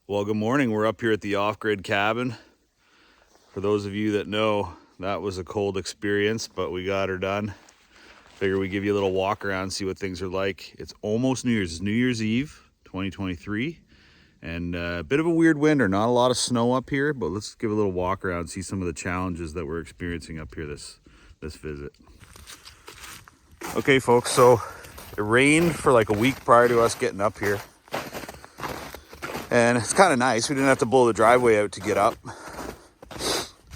Well, good morning. We're up here at the off-grid cabin. For those of you that know, that was a cold experience, but we got her done. Figure we give you a little walk around, see what things are like. It's almost New Year's. It's New Year's Eve, 2023, and a bit of a weird winter. Not a lot of snow up here, but let's give a little walk around, see some of the challenges that we're experiencing up here this visit. Okay, folks, so it rained for like a week prior to us getting up here. And it's kind of nice. We didn't have to blow the driveway out to get up.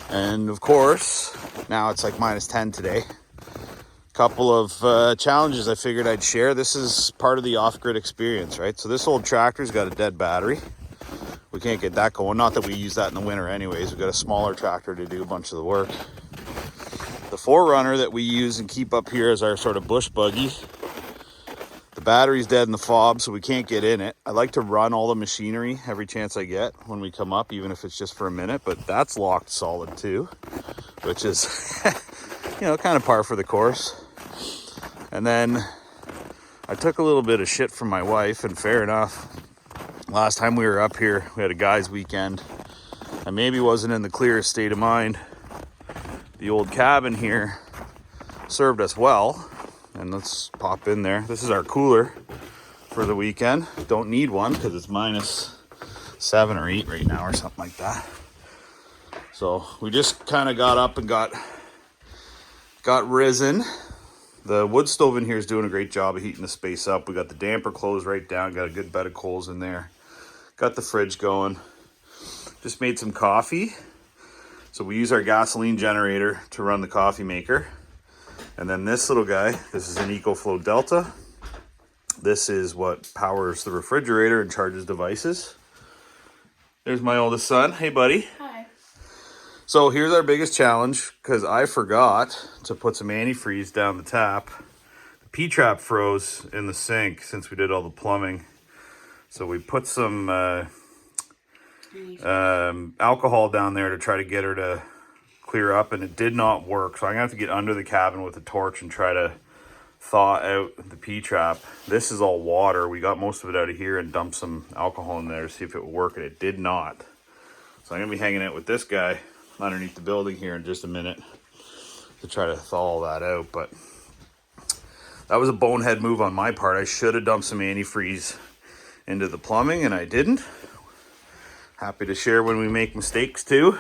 And of course, now it's like -10 today. Couple of challenges I figured I'd share. This is part of the off-grid experience, right? So this old tractor's got a dead battery. We can't get that going. Not that we use that in the winter anyways. We've got a smaller tractor to do a bunch of the work. The 4Runner that we use and keep up here as our sort of bush buggy, the battery's dead in the fob, so we can't get in it. I like to run all the machinery every chance I get when we come up, even if it's just for a minute, but that's locked solid too, which is, kind of par for the course. And then I took a little bit of shit from my wife, and fair enough. Last time we were up here, we had a guy's weekend. I maybe wasn't in the clearest state of mind. The old cabin here served us well. And let's pop in there. This is our cooler for the weekend. Don't need one because it's -7 or 8 right now or something like that. So we just kind of got up and got risen. The wood stove in here is doing a great job of heating the space up. We got the damper closed right down. Got a good bed of coals in there. Got the fridge going. Just made some coffee. So we use our gasoline generator to run the coffee maker. And then this little guy, this is an EcoFlow Delta. This is what powers the refrigerator and charges devices. There's my oldest son. Hey, buddy. Hi. So here's our biggest challenge, because I forgot to put some antifreeze down the tap. The P-trap froze in the sink since we did all the plumbing. So we put some alcohol down there to try to get her to clear up, and it did not work. So I'm gonna have to get under the cabin with a torch and try to thaw out the P-trap. This is all water. We got most of it out of here and dumped some alcohol in there to see if it would work, and it did not. So I'm gonna be hanging out with this guy underneath the building here in just a minute to try to thaw all that out. But that was a bonehead move on my part. I should have dumped some antifreeze into the plumbing, and I didn't. Happy to share when we make mistakes too.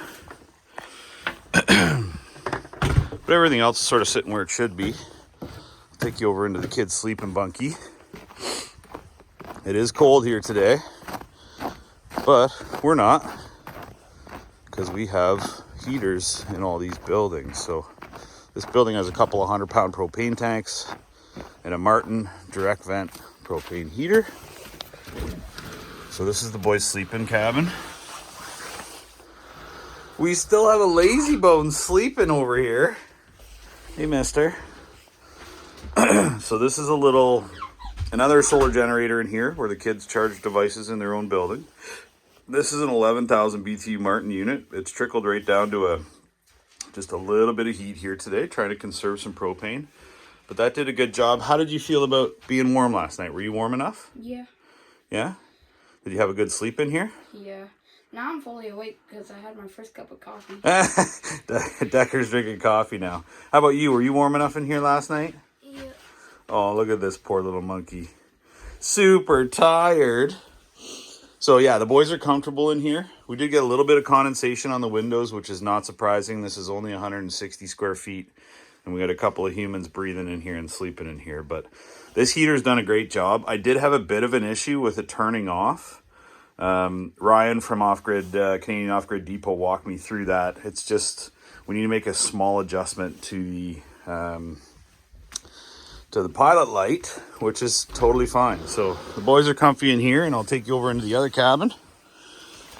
But everything else is sort of sitting where it should be. I'll take you over into the kids' sleeping bunkie. It is cold here today, but we're not, because we have heaters in all these buildings. So this building has a couple of 100-pound propane tanks and a Martin direct vent propane heater. So this is the boys' sleeping cabin. We still have a lazy bone sleeping over here. Hey, mister. So this is another solar generator in here where the kids charge devices in their own building. This is an 11,000 BTU Martin unit. It's trickled right down to just a little bit of heat here today, trying to conserve some propane. But that did a good job. How did you feel about being warm last night? Were you warm enough? Yeah. Yeah? Did you have a good sleep in here? Yeah. Now I'm fully awake because I had my first cup of coffee. Decker's drinking coffee now. How about you? Were you warm enough in here last night? Yeah. Oh, look at this poor little monkey. Super tired. So yeah, the boys are comfortable in here. We did get a little bit of condensation on the windows, which is not surprising. This is only 160 square feet. And we got a couple of humans breathing in here and sleeping in here. But this heater's done a great job. I did have a bit of an issue with it turning off. Ryan from Off-Grid, Canadian Off-Grid Depot walked me through that. It's just, we need to make a small adjustment to the pilot light, which is totally fine. So the boys are comfy in here, and I'll take you over into the other cabin.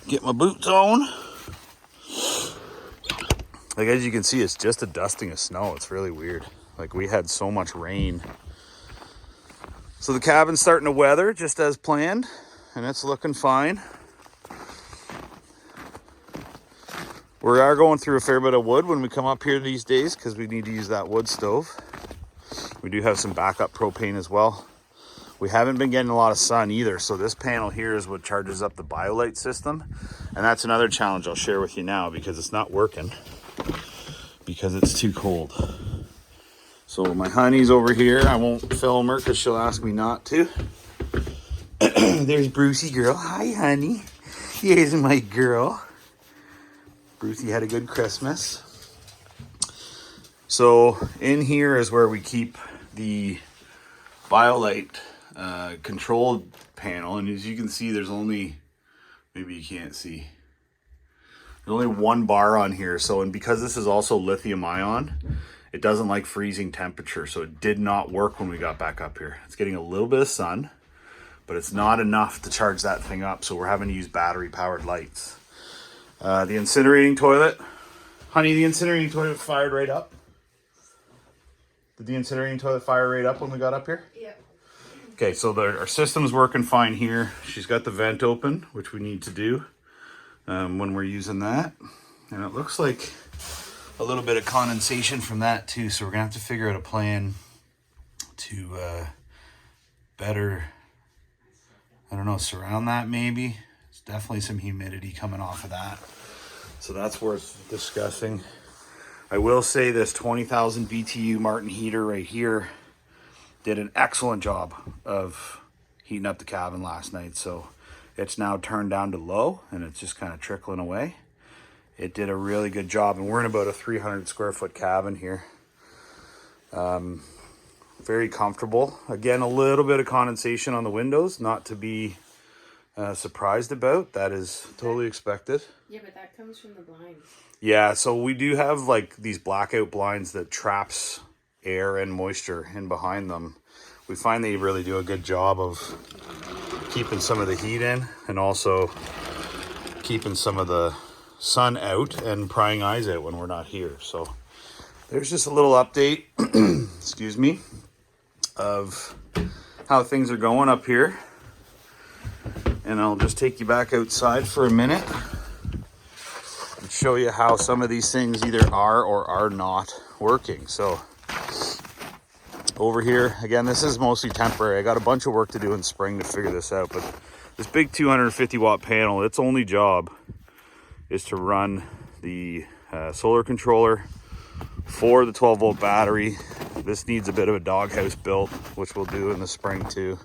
Get my boots on. Like, as you can see, it's just a dusting of snow. It's really weird. Like, we had so much rain. So the cabin's starting to weather just as planned, and it's looking fine. We are going through a fair bit of wood when we come up here these days because we need to use that wood stove. We do have some backup propane as well. We haven't been getting a lot of sun either. So this panel here is what charges up the BioLite system. And that's another challenge I'll share with you now because it's not working because it's too cold. So my honey's over here. I won't film her because she'll ask me not to. There's Brucey girl. Hi, honey. Here's my girl. Brucey had a good Christmas. So in here is where we keep the BioLite control panel. And as you can see, there's only, maybe you can't see, there's only one bar on here. So, and because this is also lithium ion, it doesn't like freezing temperature. So it did not work when we got back up here. It's getting a little bit of sun, but it's not enough to charge that thing up. So we're having to use battery powered lights. The incinerating toilet, honey, the incinerating toilet fired right up. Did the incinerating toilet fire right up when we got up here? Yep. Okay, so our system's working fine here. She's got the vent open, which we need to do when we're using that. And it looks like a little bit of condensation from that too. So we're gonna have to figure out a plan to better, I don't know, surround that maybe. There's definitely some humidity coming off of that. So that's worth discussing. I will say this 20,000 BTU Martin heater right here did an excellent job of heating up the cabin last night. So it's now turned down to low and it's just kind of trickling away. It did a really good job, and we're in about a 300 square foot cabin here. Very comfortable. Again, a little bit of condensation on the windows, not to be surprised about. That is totally expected. Yeah, but that comes from the blinds. Yeah, so we do have like these blackout blinds that traps air and moisture in behind them. We find they really do a good job of keeping some of the heat in and also keeping some of the sun out and prying eyes out when we're not here. So there's just a little update, excuse me, of how things are going up here. And I'll just take you back outside for a minute and show you how some of these things either are or are not working. So over here, again, this is mostly temporary. I got a bunch of work to do in spring to figure this out, but this big 250 watt panel, its only job is to run the solar controller for the 12 volt battery. This needs a bit of a doghouse built, which we'll do in the spring too.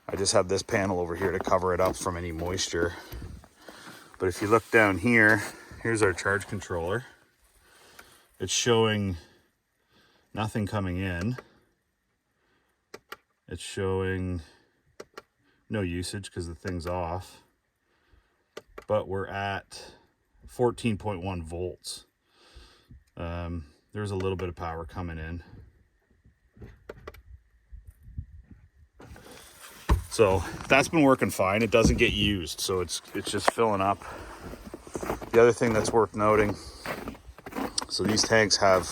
I just have this panel over here to cover it up from any moisture. But if you look down here, here's our charge controller. It's showing nothing coming in. It's showing no usage because the thing's off. But we're at 14.1 volts. There's a little bit of power coming in. So that's been working fine. It doesn't get used, so it's just filling up. The other thing that's worth noting, so these tanks have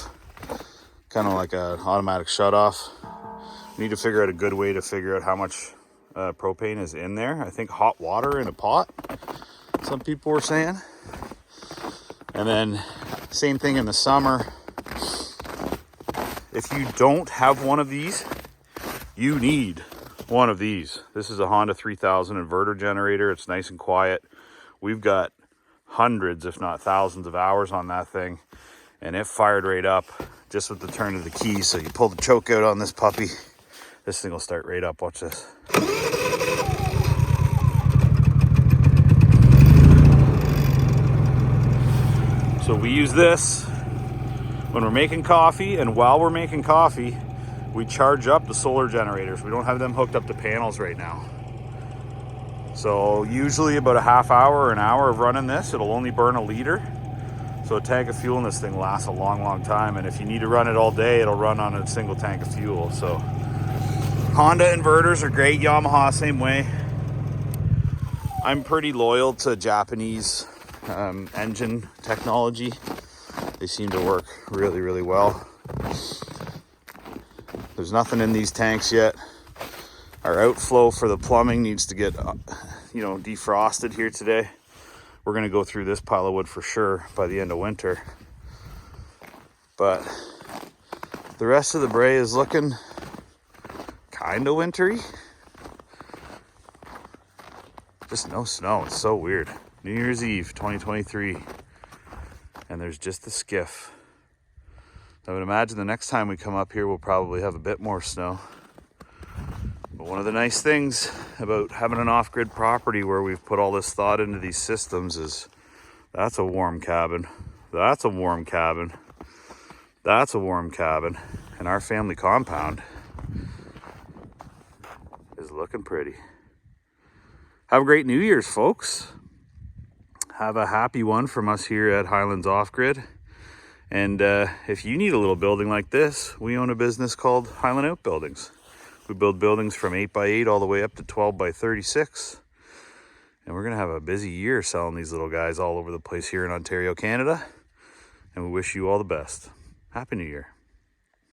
kind of like an automatic shut off. We need to figure out a good way to figure out how much propane is in there. I think hot water in a pot, some people were saying. And then same thing in the summer. If you don't have one of these, you need one of these. This is a Honda 3000 inverter generator. It's nice and quiet. We've got hundreds, if not thousands of hours on that thing, and it fired right up just with the turn of the key. So you pull the choke out on this puppy, this thing will start right up. Watch this. So we use this when we're making coffee, and while we're making coffee, we charge up the solar generators. We don't have them hooked up to panels right now. So usually about a half hour or an hour of running this, it'll only burn 1 liter. So a tank of fuel in this thing lasts a long, long time. And if you need to run it all day, it'll run on a single tank of fuel. So Honda inverters are great. Yamaha, same way. I'm pretty loyal to Japanese engine technology. They seem to work really, really well. There's nothing in these tanks yet. Our outflow for the plumbing needs to get, defrosted here today. We're gonna go through this pile of wood for sure by the end of winter. But the rest of the Bray is looking kind of wintry. Just no snow. It's so weird. New Year's Eve 2023. And there's just the skiff. I would imagine the next time we come up here, we'll probably have a bit more snow. But one of the nice things about having an off-grid property where we've put all this thought into these systems is that's a warm cabin. That's a warm cabin. That's a warm cabin. And our family compound is looking pretty. Have a great New Year's, folks. Have a happy one from us here at Highlands Off-Grid. And if you need a little building like this, we own a business called Highland Outbuildings. We build buildings from 8x8 all the way up to 12x36. And we're going to have a busy year selling these little guys all over the place here in Ontario, Canada. And we wish you all the best. Happy New Year.